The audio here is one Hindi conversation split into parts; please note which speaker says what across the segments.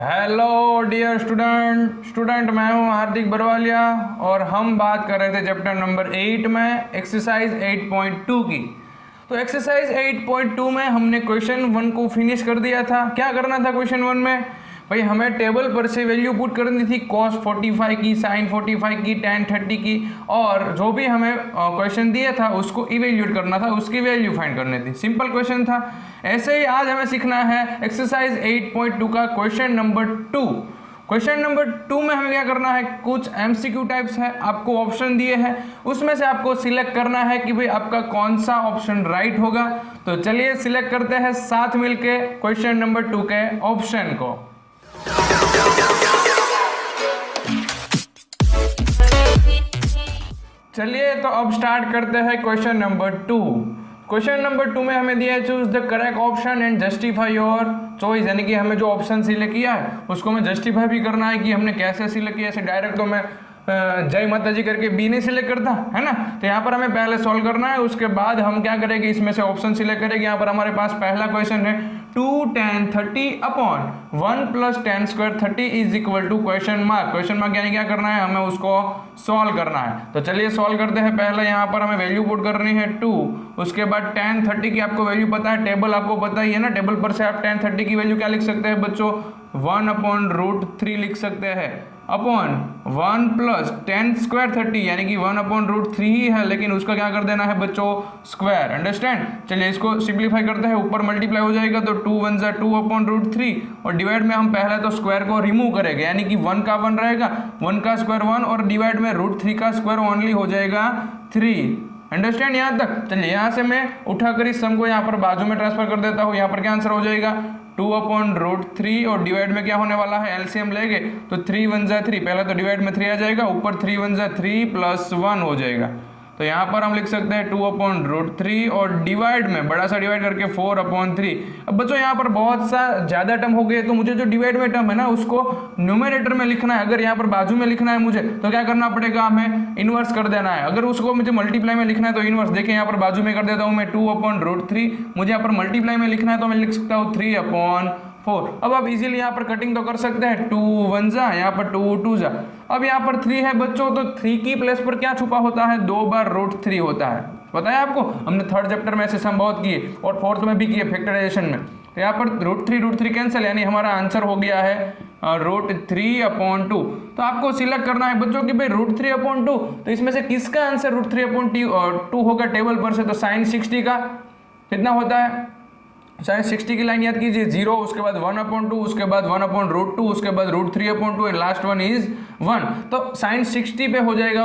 Speaker 1: हेलो डियर स्टूडेंट मैं हूं हार्दिक बरवालिया और हम बात कर रहे थे चैप्टर नंबर 8 में एक्सरसाइज 8.2 की। तो एक्सरसाइज 8.2 में हमने क्वेश्चन 1 को फिनिश कर दिया था। क्या करना था क्वेश्चन 1 में? भाई हमें टेबल पर से वैल्यू पुट करनी थी cos 45 की, sin 45 की, tan 30 की, और जो भी हमें क्वेश्चन दिया था उसको इवेल्यूएट करना था, उसकी वैल्यू फाइंड करनी थी। सिंपल क्वेश्चन था। ऐसे ही आज हमें सीखना है एक्सरसाइज 8.2 का क्वेश्चन नंबर 2। क्वेश्चन नंबर 2 में हमें क्या करना है, कुछ एमसीक्यू टाइप्स है, आपको ऑप्शन दिए हैं, उसमें से आपको सिलेक्ट करना है कि भाई आपका कौन सा ऑप्शन राइट होगा। तो चलिए सिलेक्ट करते हैं साथ मिलके क्वेश्चन नंबर 2 के ऑप्शन को। चलिए तो अब स्टार्ट करते हैं क्वेश्चन नंबर 2। क्वेश्चन नंबर 2 में हमें दिया है choose the correct option and justify your choice, यानी कि हमें जो ऑप्शन सिलेक्ट किया है उसको हमें जस्टिफाई भी करना है कि हमने कैसे सिलेक्ट किया। ऐसे डायरेक्ट तो मैं जय माता जी करके बी नहीं सिलेक्ट करता है ना। तो यहाँ पर हमें पहले सॉल्व करना है, उसके बाद हम क्या करेंगे, इसमें से ऑप्शन सिलेक्ट करेंगे। यहाँ पर हमारे पास पहला क्वेश्चन है 2 tan 30 upon 1 plus tan square 30 is equal to question mark. Question mark यानी क्या करना है, हमें उसको सॉल्व करना है। तो चलिए सॉल्व करते हैं। पहले यहाँ पर हमें वैल्यू पुट करनी है 2, उसके बाद tan 30 की आपको वैल्यू पता है, टेबल आपको पता ही है ना। टेबल पर से आप tan 30 की वैल्यू क्या लिख सकते हैं बच्चों, 1/√3 लिख सकते हैं, अपॉन 1 प्लस tan स्क्वायर 30 यानी कि 1/√3 ही है, लेकिन उसका क्या कर देना है बच्चों, स्क्वायर। अंडरस्टैंड। चलिए इसको सिंप्लीफाई करते हैं, ऊपर मल्टीप्लाई हो जाएगा तो 2 1 जा 2/√3 और डिवाइड में हम पहले तो स्क्वायर को रिमूव करेंगे, यानी कि 1 का 1 रहेगा, 1 का स्क्वायर 1 और डिवाइड में √3 का स्क्वायर ओनली हो जाएगा 3। अंडरस्टैंड यहाँ तक। चलिए यहाँ से मैं उठाकर इस सम को यहाँ पर बाजू में ट्रांसफर कर देता हूँ। यहाँ पर क्या आंसर हो जाएगा 2/√3 और डिवाइड में क्या होने वाला है, एलसीएम लेंगे तो 3 1 जा 3, पहले तो डिवाइड में 3 आ जाएगा, ऊपर 3 1 जा 3 प्लस 1 हो जाएगा। तो यहाँ पर हम लिख सकते हैं 2/√3 और डिवाइड में बड़ा सा डिवाइड करके 4/3। अब बच्चों यहाँ पर बहुत सा ज़्यादा टर्म हो गए, तो मुझे जो डिवाइड में टर्म है ना उसको न्यूमरेटर में लिखना है। अगर यहाँ पर बाजू में लिखना है मुझे तो क्या करना पड़ेगा, हमें इन्वर्स कर देना है। अगर उसको मुझे मल्टीप्लाई में लिखना है तो इन्वर्स, देखिए यहाँ पर बाजू में कर देता हूँ मैं 2/√3, मुझे यहाँ पर मल्टीप्लाई में लिखना है तो मैं लिख सकता हूँ 3/4। अब आप इजीली यहाँ पर कटिंग तो कर सकते हैं, 2 1 जा, यहाँ पर 2 2 जा। अब यहाँ पर 3 है बच्चों, तो 3 की प्लेस पर क्या छुपा होता है, 2/√3 होता है। पता है आपको, हमने थर्ड चैप्टर में ऐसे सम बहुत किए और फोर्थ में भी किए फैक्टराइजेशन में। तो यहाँ पर √3 कैंसिल, यानी हमारा आंसर हो गया है √3/2। तो आपको सिलेक्ट करना है बच्चों कि भाई √3/2, तो इसमें से किसका आंसर √3/2 होगा टेबल पर से। तो sin 60 का कितना होता है, sin 60 की लाइन याद कीजिए, 0, उसके बाद 1/2, उसके बाद 1/√2, उसके बाद √3/2 एंड लास्ट वन इज 1। तो sin 60 पे हो जाएगा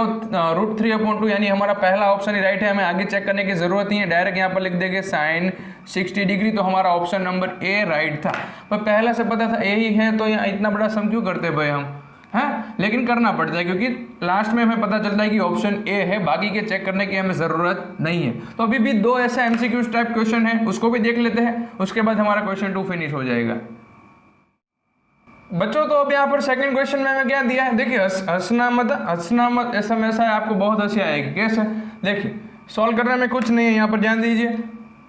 Speaker 1: √3/2, यानी हमारा पहला ऑप्शन ही राइट है। हमें आगे चेक करने की जरूरत नहीं है, डायरेक्ट यहाँ पर लिख देंगे sin 60 डिग्री। तो हमारा ऑप्शन नंबर ए राइट था। पर पहले से पता था ए ही है, तो यहाँ इतना बड़ा सम क्यों करते भाई हम, है, लेकिन करना पड़ता है क्योंकि लास्ट में हमें पता चलता है कि ऑप्शन ए है, बाकी के चेक करने की हमें जरूरत नहीं है। तो अभी भी 2 ऐसे एमसीक्यू टाइप क्वेश्चन है, उसको भी देख लेते हैं, उसके बाद हमारा क्वेश्चन 2 फिनिश हो जाएगा बच्चों। तो अब यहाँ पर सेकंड क्वेश्चन में हमें क्या दिया है, देखिए हंसना मत ऐसा है, आपको बहुत हंसी आएगी। कैसे, देखिए सॉल्व करने में कुछ नहीं है, यहाँ पर ध्यान दीजिए,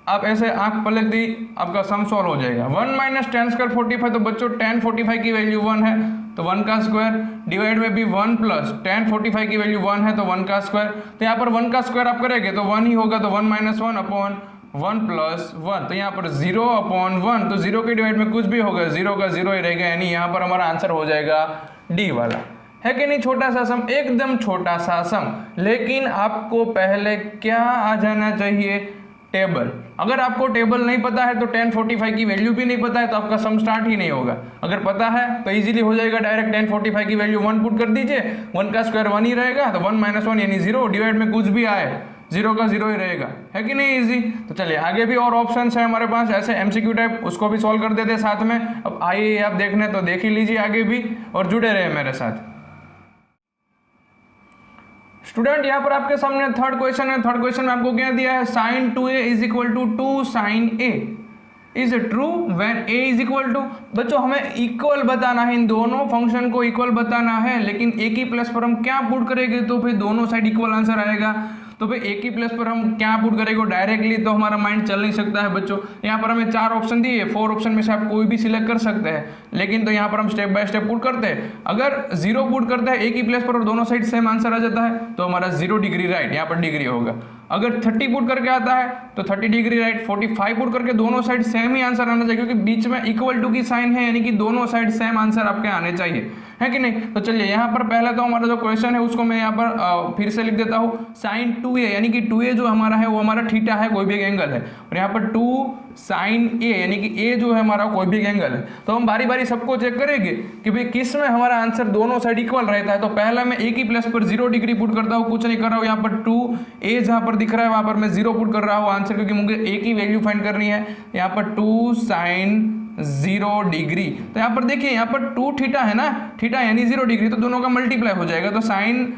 Speaker 1: आप ऐसे आंख पलक दी, आपका सम सॉल्व हो जाएगा। 1 - tan स्क्वायर 45, तो बच्चों tan 45 की वैल्यू 1 है तो 1 का स्क्वायर, डिवाइड में भी 1 प्लस tan 45 की वैल्यू 1 है तो 1 का स्क्वायर। तो यहाँ पर 1 का स्क्वायर आप करेंगे तो 1 ही होगा, तो 1 - 1/1 प्लस 1, तो यहाँ पर 0/1, तो 0 के डिवाइड में कुछ भी होगा, 0 का 0 ही रहेगा, यानी यहाँ पर हमारा आंसर हो जाएगा डी वाला। है कि नहीं, छोटा सा सम, एकदम छोटा सा सम, लेकिन आपको पहले क्या आ जाना चाहिए, टेबल। अगर आपको टेबल नहीं पता है तो tan 45 की वैल्यू भी नहीं पता है तो आपका सम स्टार्ट ही नहीं होगा। अगर पता है तो इजीली हो जाएगा, डायरेक्ट tan 45 की वैल्यू 1 पुट कर दीजिए, 1 का स्क्वायर 1 ही रहेगा, तो 1 - 1 यानी 0, डिवाइड में कुछ भी आए 0 का 0 ही रहेगा। है कि नहीं इजी। तो चलिए आगे भी और ऑप्शन है हमारे पास ऐसे एमसीक्यू टाइप, उसको भी सॉल्व कर देते हैं साथ में। अब आइए आप देखने तो देख ही लीजिए आगे भी और जुड़े रहे मेरे साथ। स्टूडेंट यहाँ पर आपके सामने थर्ड क्वेश्चन है। थर्ड क्वेश्चन में आपको क्या दिया है, sin 2a is equal to 2 sin a is true when a is equal to. बच्चों हमें इक्वल बताना है, इन दोनों फंक्शन को इक्वल बताना है, लेकिन a की प्लेस पर हम क्या पुट करेंगे तो फिर दोनों साइड इक्वल आंसर आएगा। तो भाई ए की प्लेस पर हम क्या पुट करेंगे डायरेक्टली, तो हमारा माइंड चल नहीं सकता है बच्चों। यहाँ पर हमें 4 ऑप्शन दिए, 4 ऑप्शन में से आप कोई भी सिलेक्ट कर सकते हैं, लेकिन तो यहाँ पर हम स्टेप बाय स्टेप पुट करते हैं। अगर 0 पुट करते हैं ए की प्लेस पर और दोनों साइड सेम आंसर आ जाता है तो हमारा 0 डिग्री राइट, यहाँ पर डिग्री होगा। अगर 30 पुट करके आता है तो 30 डिग्री राइट, 45 पुट करके दोनों साइड सेम ही आंसर आना चाहिए, क्योंकि बीच में इक्वल टू की साइन है, यानी कि दोनों साइड सेम आंसर आपके आने चाहिए, है कि नहीं। तो चलिए यहाँ पर पहले तो हमारा जो क्वेश्चन है उसको मैं यहाँ पर फिर से लिख देता हूँ। साइन 2a यानी कि 2a जो हमारा है वो हमारा थीटा है, कोई भी एक एंगल है, और यहाँ पर 2 साइन a यानी कि a जो है हमारा कोई भी एंगल है। तो हम बारी बारी सबको चेक करेंगे कि भाई किस में हमारा आंसर दोनों साइड इक्वल रहता है। तो पहला मैं a की प्लेस पर 0 डिग्री पुट करता हूँ, कुछ नहीं कर रहा हूँ। यहाँ पर 2a जहाँ पर दिख रहा है वहां पर मैं 0 पुट कर रहा हूँ आंसर, क्योंकि मुझे a की वैल्यू फाइंड करनी है। यहाँ पर 2 साइन 0 डिग्री, तो यहाँ पर देखिए यहाँ पर 2 थीटा है ना, थीटा यानी 0 डिग्री, तो दोनों का मल्टीप्लाई हो जाएगा, तो साइन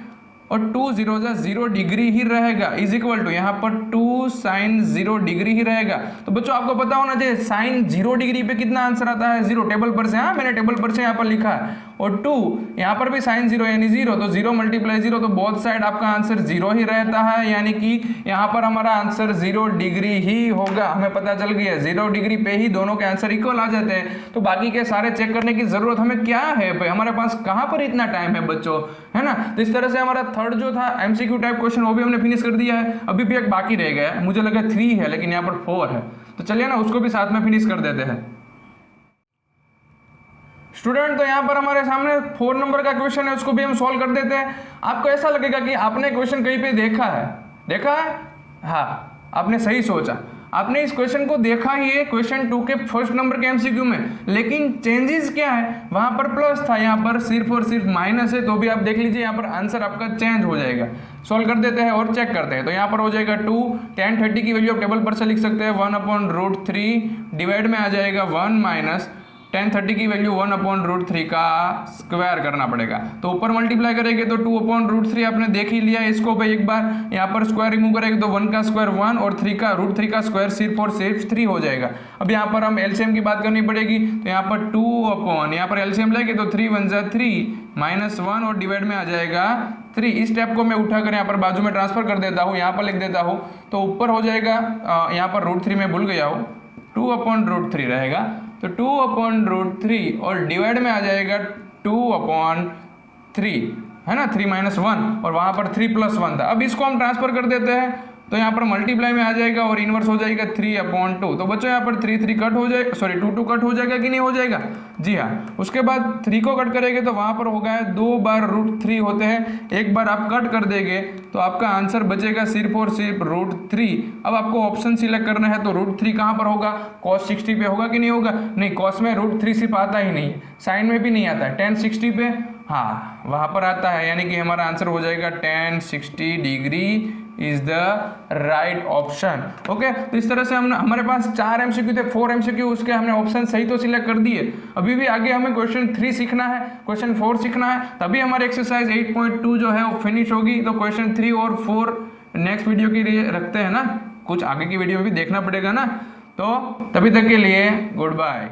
Speaker 1: और 2 0 डिग्री ही रहेगा, इज इक्वल टू यहाँ पर 2 साइन 0 डिग्री ही रहेगा। तो बच्चों आपको पता होना चाहिए साइन 0 डिग्री पे कितना आंसर आता है, 0 टेबल पर से, हाँ मैंने टेबल पर से यहाँ पर लिखा है, और 2 यहाँ पर भी साइन 0 यानी 0, तो 0 मल्टीप्लाई 0, तो बोथ साइड आपका आंसर 0 ही रहता है, यानी कि यहाँ पर हमारा आंसर 0 डिग्री ही होगा। हमें पता चल गया 0 डिग्री पे ही दोनों के आंसर इक्वल आ जाते हैं, तो बाकी के सारे चेक करने की जरूरत हमें क्या है भाई, हमारे पास कहाँ पर इतना टाइम है बच्चों, है ना। तो इस तरह से हमारा थर्ड जो था एमसीक्यू टाइप क्वेश्चन वो भी हमने फिनिश कर दिया है। अभी भी एक बाकी रह गया है, मुझे लगा 3 है लेकिन यहाँ पर 4 है, तो चलिए ना उसको भी साथ में फिनिश कर देते हैं स्टूडेंट। तो यहाँ पर हमारे सामने 4 नंबर का क्वेश्चन है, उसको भी हम सॉल्व कर देते हैं। आपको ऐसा लगेगा कि आपने क्वेश्चन कहीं पे देखा है, हाँ आपने सही सोचा, आपने इस क्वेश्चन को देखा ही है क्वेश्चन 2 के फर्स्ट नंबर के एमसीक्यू में, लेकिन चेंजेस क्या है, वहां पर प्लस था, यहाँ पर सिर्फ और सिर्फ माइनस है, तो भी आप देख लीजिए यहाँ पर आंसर आपका चेंज हो जाएगा। सॉल्व कर देते हैं और चेक करते हैं। तो यहाँ पर हो जाएगा 2 tan 30 की वैल्यू आप टेबल पर से लिख सकते हैं 1/√3, डिवाइड में आ जाएगा 1 माइनस tan 30 की वैल्यू 1/√3 का स्क्वायर करना पड़ेगा, तो ऊपर मल्टीप्लाई करेंगे तो 2/√3 आपने देख ही लिया। इसको भाई एक बार यहाँ पर स्क्वायर रिमूव करेंगे तो 1 का स्क्वायर 1 और 3 का √3 का स्क्वायर सिर्फ और सिर्फ 3 हो जाएगा। अब यहाँ पर हम एलसीएम की बात करनी पड़ेगी, तो यहाँ पर 2 यहाँ पर एलसीएम लेंगे तो 3 1 जा 3 माइनस 1 और डिवाइड में आ जाएगा 3। इस स्टेप को मैं उठाकर यहाँ पर बाजू में ट्रांसफर कर देता हूँ, यहाँ पर लिख देता हूँ, तो ऊपर हो जाएगा यहाँ पर √3 में भूल गया हूँ, 2/√3 रहेगा, तो 2/√3 और डिवाइड में आ जाएगा 2/3, है ना, 3 - 1 और वहाँ पर 3 + 1 था। अब इसको हम ट्रांसफर कर देते हैं, तो यहाँ पर मल्टीप्लाई में आ जाएगा और इनवर्स हो जाएगा 3/2। तो बच्चों यहाँ पर 3 कट हो जाएगा, सॉरी 2 कट हो जाएगा कि नहीं हो जाएगा, जी हाँ। उसके बाद 3 को कट करेंगे तो वहाँ पर हो गया 2 बार √3 होते हैं, एक बार आप कट कर देंगे तो आपका आंसर बचेगा सिर्फ और सिर्फ √3। अब आपको ऑप्शन सिलेक्ट करना है, तो √3 कहाँ पर होगा, cos 60 पे होगा कि नहीं होगा, नहीं cos में √3 सिर्फ आता ही नहीं है, साइन में भी नहीं आता है, tan 60 पे हाँ वहाँ पर आता है, यानी कि हमारा आंसर हो जाएगा tan 60 degree is the right option. Okay, तो इस तरह से हम हमारे पास 4 एमसीक्यू थे, 4 एमसीक्यू, उसके हमने ऑप्शन सही तो सिलेक्ट कर दिए। अभी भी आगे हमें क्वेश्चन 3 सीखना है, क्वेश्चन 4 सीखना है, तभी हमारी एक्सरसाइज 8.2 जो है वो फिनिश होगी। तो क्वेश्चन 3 और 4 नेक्स्ट वीडियो के लिए रखते हैं ना, कुछ आगे की वीडियो में भी देखना पड़ेगा ना। तो तभी तक के लिए गुड बाय।